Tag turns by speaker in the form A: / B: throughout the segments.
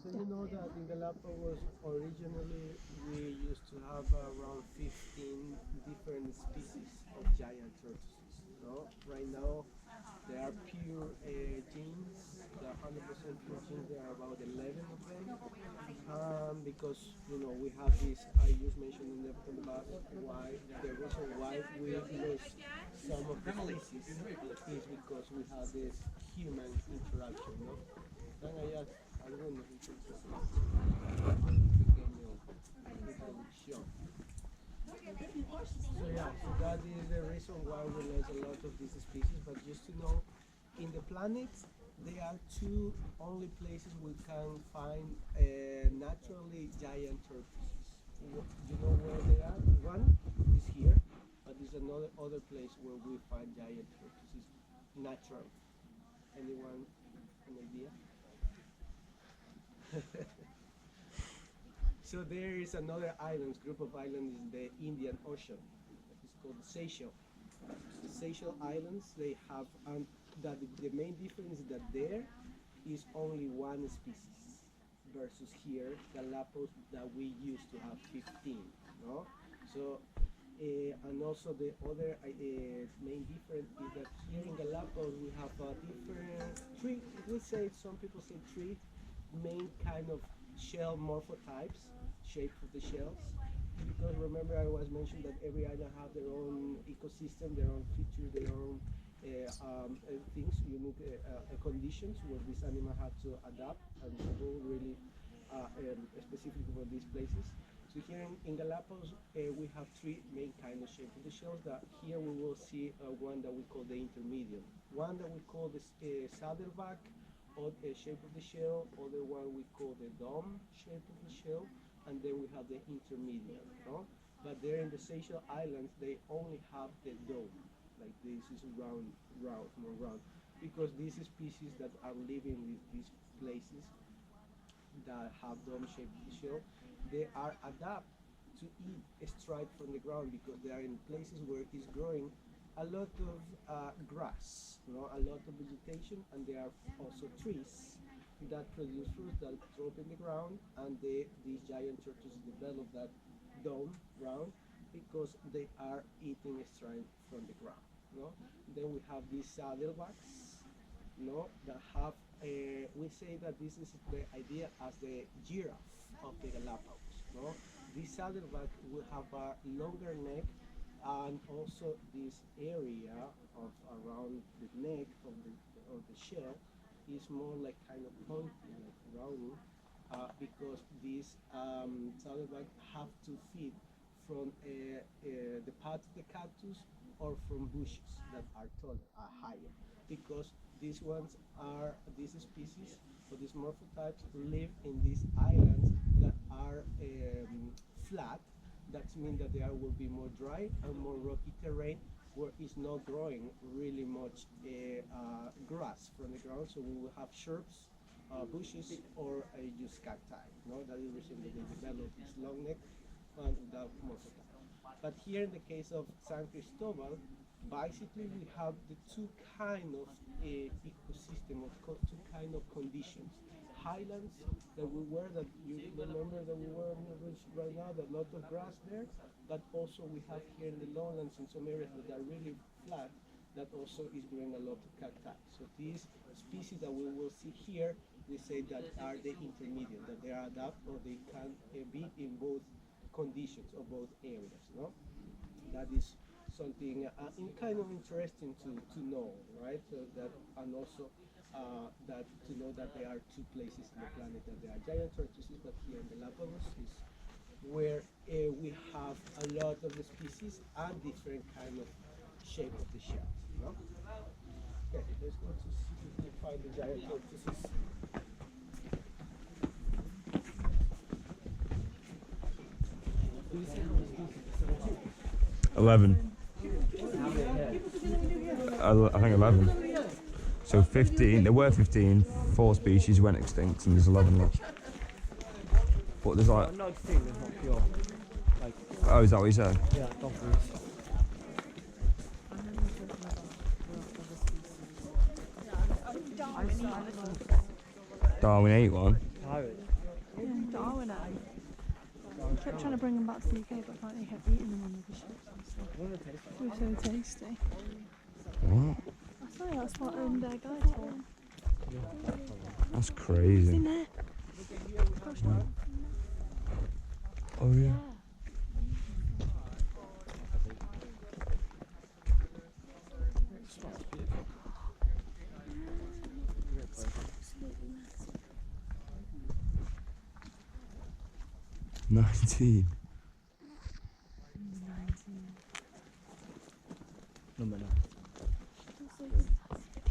A: So you know that in Galapagos originally we used to have around 15 different species of giant tortoises. No, right now they are pure genes. The 100% pure genes. There are about 11 of them. Because we have this. I just mentioned in the past why the reason why we lose some of the species is because we have this human interaction. No, Venga, algunos entonces pequeño introducción. So yeah, so that is the reason why we lose a lot of these species. But just to know, in the planet, there are two only places we can find naturally giant tortoises. You know where they are? One is here, but there's another other place where we find giant tortoises natural. Anyone an idea? So there is another islands, group of islands in the Indian Ocean. It's called Seychelles. The Seychelles Islands, they have, that the main difference is that there is only one species versus here, Galapagos, that we used to have 15, no? So, and also the other main difference is that here in Galapagos we have a different three, we say, some people say three main kind of shell morphotypes, shape of the shells. Because remember I was mentioned that every island have their own ecosystem, their own features, their own things, unique conditions where this animal had to adapt and go really specific for these places. So here in Galapagos we have three main kind of shape of the shells. That here we will see one that we call the intermediate, one that we call the saddleback or shape of the shell, other one we call the dome shape of the shell, and then we have the intermediate. No? But there in the Seychelles Islands, they only have the dome, like this is round, more round, because these species that are living in these places that have dome shaped shell, they are adapt to eat straight from the ground because they are in places where it's growing a lot of grass, a lot of vegetation, and there are also trees that produce fruits that drop in the ground, and these giant tortoises develop that dome ground because they are eating straight from the ground. No? Then we have these saddlebacks, that have we say that this is the idea as the giraffe of the Galapagos. No? This saddleback will have a longer neck, and also this area of around the neck of the shell is more like kind of pointy, like rounding, because these saddleback have to feed from the part of the cactus or from bushes that are taller, higher, because these species or these morphotypes live in these islands that are flat. That means that there will be more dry and more rocky terrain where it's not growing really much grass from the ground. So we will have shrubs, bushes, or just cacti. No, that is the reason that they develop this long neck and that morphotype. But here in the case of San Cristobal, basically we have the two kind of ecosystem of two kind of conditions. Highlands that we were, that you remember that we were on the ridge right now, that lot of grass there, but also we have here in the lowlands in some areas that are really flat, that also is growing a lot of cacti. So these species that we will see here, we say that are the intermediate, that they are adapt or they can be in both conditions of both areas. No, that is something kind of interesting to know, right? So that, and also that to know that there are two places in the planet that there are giant tortoises, but here in Galapagos is where we have a lot of the species and different kind of shape of the shells. No? Okay, let's go to see if we find the giant tortoises.
B: 11. I think 11. So 15, there were 15, 4 species went extinct and there's 11 left. But there's like...
C: Not extinct, it's not pure. Like,
B: oh, is that what you said?
C: yeah, dog roots.
B: Darwin ate one.
C: Pirate.
D: kept trying to bring them back to the UK, but apparently he kept eating them on the ships and stuff.
C: What do they taste like?
D: They were so tasty.
B: What?
D: I swear that's what guy told me.
B: That's
D: It's in
B: crazy.
D: there. Gosh, no.
B: Oh yeah.
D: Yeah.
C: Spot's beautiful. Great place.
D: Absolutely massive.
B: 19.
C: Number 9.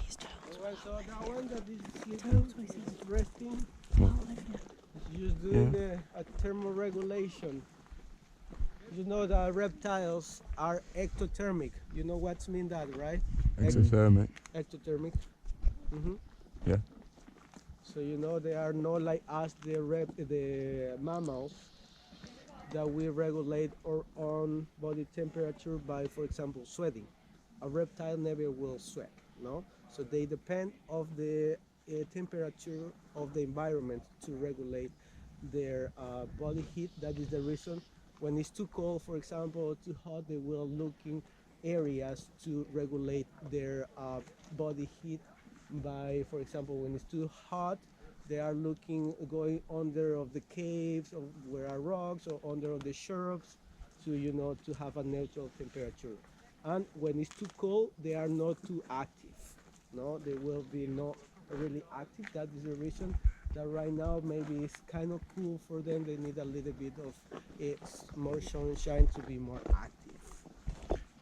D: These turtles
A: Alright, so that one that is
D: Turtles,
A: sleeping
D: what is it?
A: is resting.
D: won't live here.
A: It's just doing a thermoregulation. You know that reptiles are ectothermic. You know what's mean that, right?
B: Exothermic.
A: Ectothermic.
B: Yeah.
A: So you know they are not like us, the mammals, that we regulate our own body temperature by, for example, sweating. A reptile never will sweat, no? So they depend of the temperature of the environment to regulate their body heat. That is the reason when it's too cold, for example, or too hot, they will look in areas to regulate their body heat by, for example, when it's too hot, they are looking, going under of the caves of where are rocks or under of the shrubs to, you know, to have a neutral temperature. And when it's too cold, they are not too active. No, they will be not really active. That is the reason that right now maybe it's kind of cool for them. They need a little bit of more sunshine to be more active.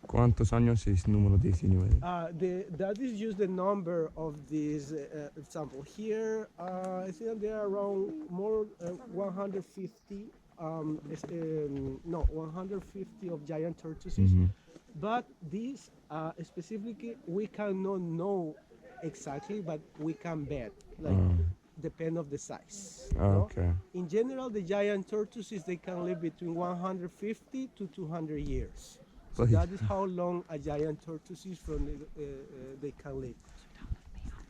B: ¿Cuántos años es número 19?
A: That is just the number of this example. Here, I think there are around more 150, 150 of giant tortoises.
B: Mhm.
A: But these specifically, we cannot know exactly, but we can bet, like, depend of the size. no?
B: Okay.
A: In general, the giant tortoises, they can live between 150 to 200 years. So
B: Please.
A: that is how long a giant tortoise is from they can live.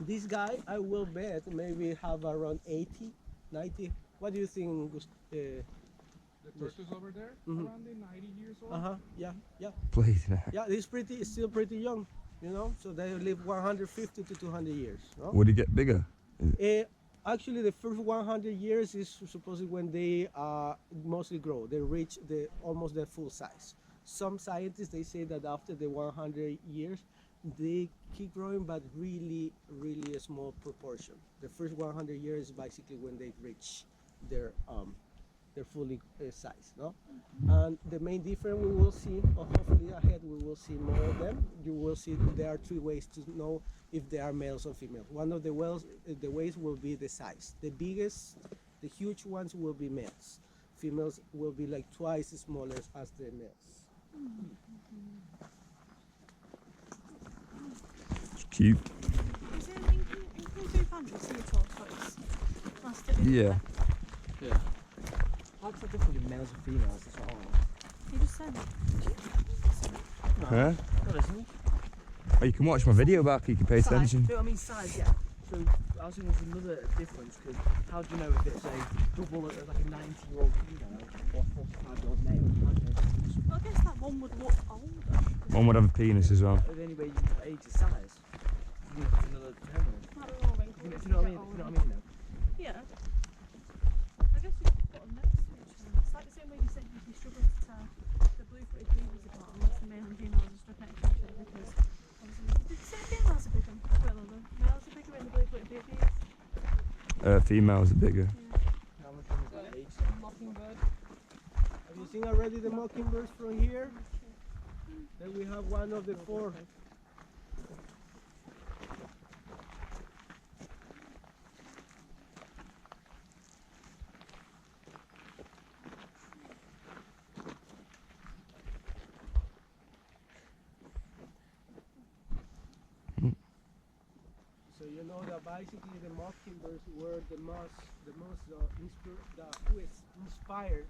A: This guy, I will bet, maybe have around 80, 90. What do you think,
E: The tortoise over there,
A: Mhm.
E: around the 90 years old.
A: Yeah.
B: Please.
A: Yeah, it's still pretty young, you know. So they live 150 to 200 years. No?
B: Would it get bigger?
A: Actually, the first 100 years is supposedly when they mostly grow. They reach almost their full size. Some scientists, they say that after the 100 years, they keep growing, but really a small proportion. The first 100 years is basically when they reach their fully size, no? And the main difference we will see, or hopefully ahead we will see more of them. You will see there are 3 ways to know if they are males or females. One of the ways will be the size. The biggest, the huge ones will be males. Females will be like twice as smaller as the males.
B: It's cute.
D: Is it in Kung Fu Panda, see a tortoise? Master
B: Yeah.
C: Yeah. How's the difference between males and females? That's what I want.
D: You just said it.
B: Huh?
C: Not isn't it?
B: Oh, you can watch my video back. You can pay
C: Size,
B: attention.
C: no, I mean size, yeah. So I was thinking there's another difference because how do you know if it's a double, like a 90-year-old female or a 45-year-old male? How do you know the difference?
D: Well, I guess that one would look older.
B: One would have a penis as well.
C: The only way you can age is size. You need another determinant.
D: Not at all,
C: You know what I mean? You know what I mean? Though?
D: Yeah. I guess you have to put them next to each other. It's like the same way you said you'd be struggling to tell the blue-footed beavers apart unless the male and females are stuck next to each other because obviously... Did you say the females are bigger? Well, the males are bigger in the blue-footed beavers.
B: Females are bigger.
C: How much is that age?
E: Mockingbird.
A: Have you seen already the mockingbirds from here? Then we have one of the 4. So you know that basically the mockingbirds were who is inspired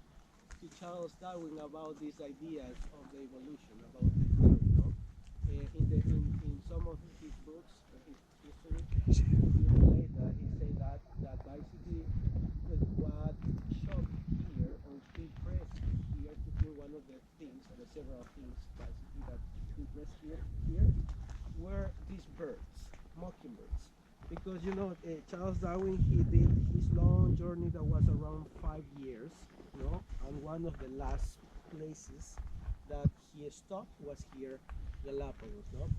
A: to Charles Darwin about these ideas of the evolution, about the theory, no? In some of his books, his history, he relate that he say that basically what shocked here or impressed forest here were these birds, mockingbirds. Because you know, Charles Darwin, he did his long journey that was around 5 years, you know, and one of the last places that he stopped was here, Galapagos, no?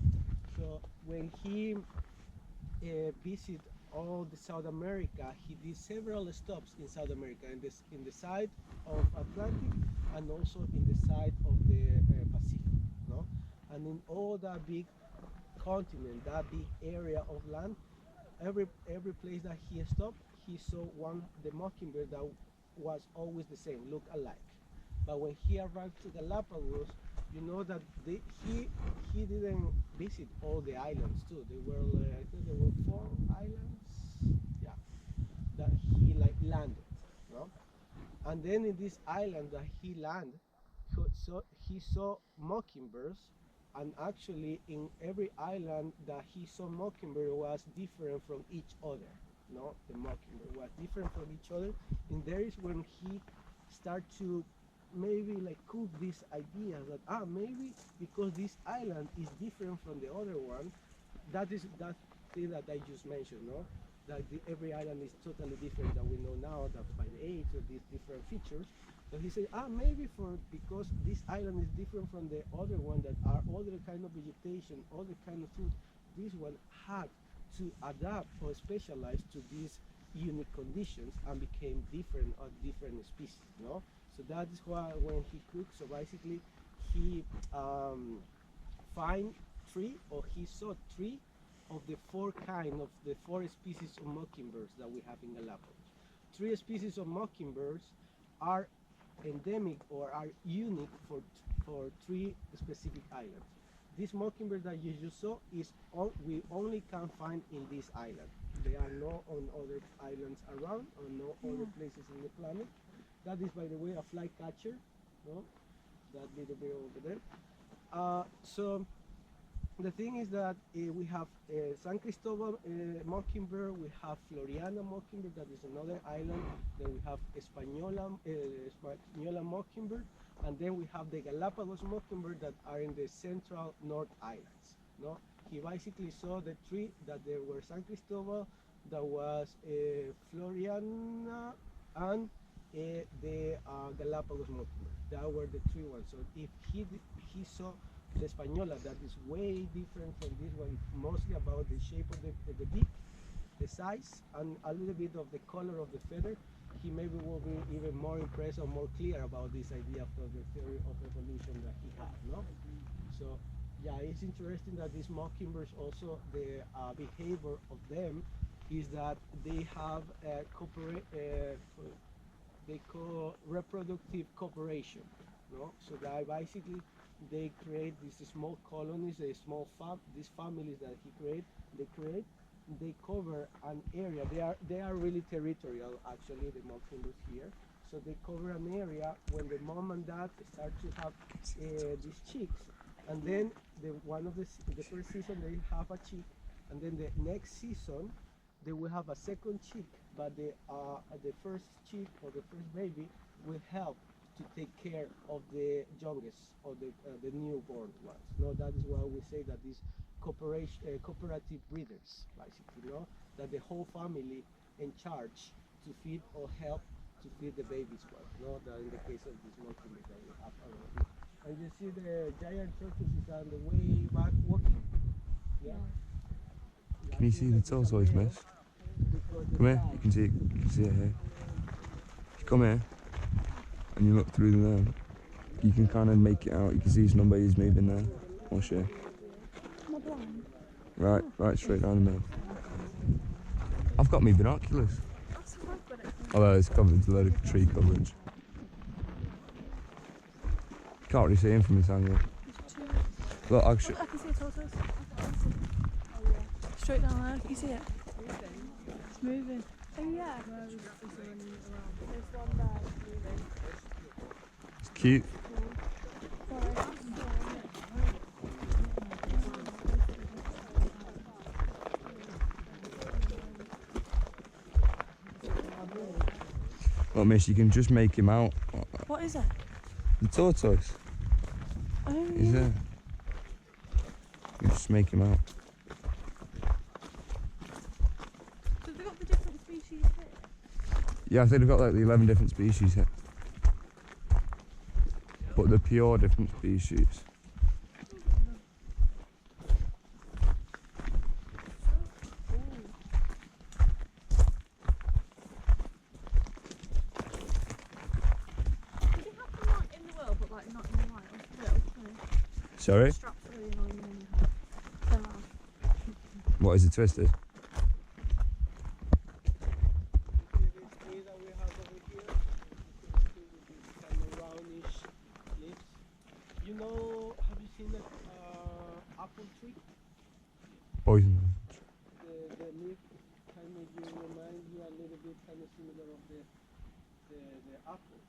A: So when he visited all the South America, he did several stops in South America, in the side of Atlantic and also in the side of the Pacific, no? And in all that big continent, that big area of land, every place that he stopped, he saw the mockingbird that was always the same, look alike. But when he arrived to Galapagos, you know that he didn't visit all the islands too. There were I think there were 4 islands, yeah, that he like landed, no? And then in this island that he landed, so he saw mockingbirds, and actually in every island that he saw mockingbird was different from each other, no? The mockingbird was different from each other, and there is when he started to maybe like cook this idea that maybe because this island is different from the other one, that thing that I just mentioned, no? That every island is totally different than we know now, that by the age of these different features. So he said, maybe because this island is different from the other one that are other kind of vegetation, other kind of food, this one had to adapt or specialize to these unique conditions and became different species, no? So that is why when he cooked, so basically he he saw 3 of the 4 species of mockingbirds that we have in Galapagos. 3 species of mockingbirds are endemic or are unique for 3 specific islands. This mockingbird that you just saw we only can find in this island. There are no on other islands around or no other places in the planet. That is, by the way, a flycatcher, no? That little bit over there. So the thing is that we have San Cristobal mockingbird, we have Floriana mockingbird, that is another island. Then we have Española mockingbird, and then we have the Galapagos mockingbird that are in the central North Islands, no? He basically saw the 3 that there were San Cristobal, that was Floriana, and the Galapagos mockingbird. That were the 3 ones. So if he saw the Española, that is way different from this one, mostly about the shape of the beak, the size, and a little bit of the color of the feather, he maybe will be even more impressed or more clear about this idea of the theory of evolution that he had, no? So yeah, it's interesting that these mockingbirds also, the behavior of them is that they have they call reproductive cooperation, no? So that basically they create these small colonies, these families that they cover an area. They are really territorial, actually, the mockingbirds here. So they cover an area when the mom and dad start to have these chicks, and then the first season they have a chick, and then the next season they will have a second chick, but the first chick or the first baby will help to take care of the youngest or the newborn ones. No, that is why we say that these cooperative breeders, basically, no, that the whole family in charge to feed or help to feed the babies ones. No, that in the case of this mockingbird that we have around here. And you see the giant tortoise is on the way back walking. Yeah.
B: Can you see the tortoise, miss? Come here, you can see it here. If you come here and you look through there, you can kind of make it out. You can see some babies moving there. I'll show you.
D: Am I blind?
B: Right straight down the middle. I've got me binoculars.
D: That's a but it's
B: Although it's covered with a load of tree coverage. You can't really see him from this angle. Look,
D: I can see a tortoise. Straight down there, can you see it? It's moving. Oh yeah. There's one there moving.
B: It's cute. Look, miss, you can just make him out.
D: What is it?
B: The tortoise.
D: Oh
B: He's
D: yeah.
B: there. just make him out.
D: So they've got the different species here.
B: Yeah, I think they've got like the 11 different species here. But the pure different species.
D: Does it happen like in the world, but like not in the wild?
B: Sorry?
D: Straps really annoying when you have. So,
B: What is it, twisted?
A: See this tree that we have over here? You can see with this kind of roundish leaves. You know, have you seen the apple tree?
B: Poison.
A: The leaf kind of you remind you a little bit kind of similar of the apple.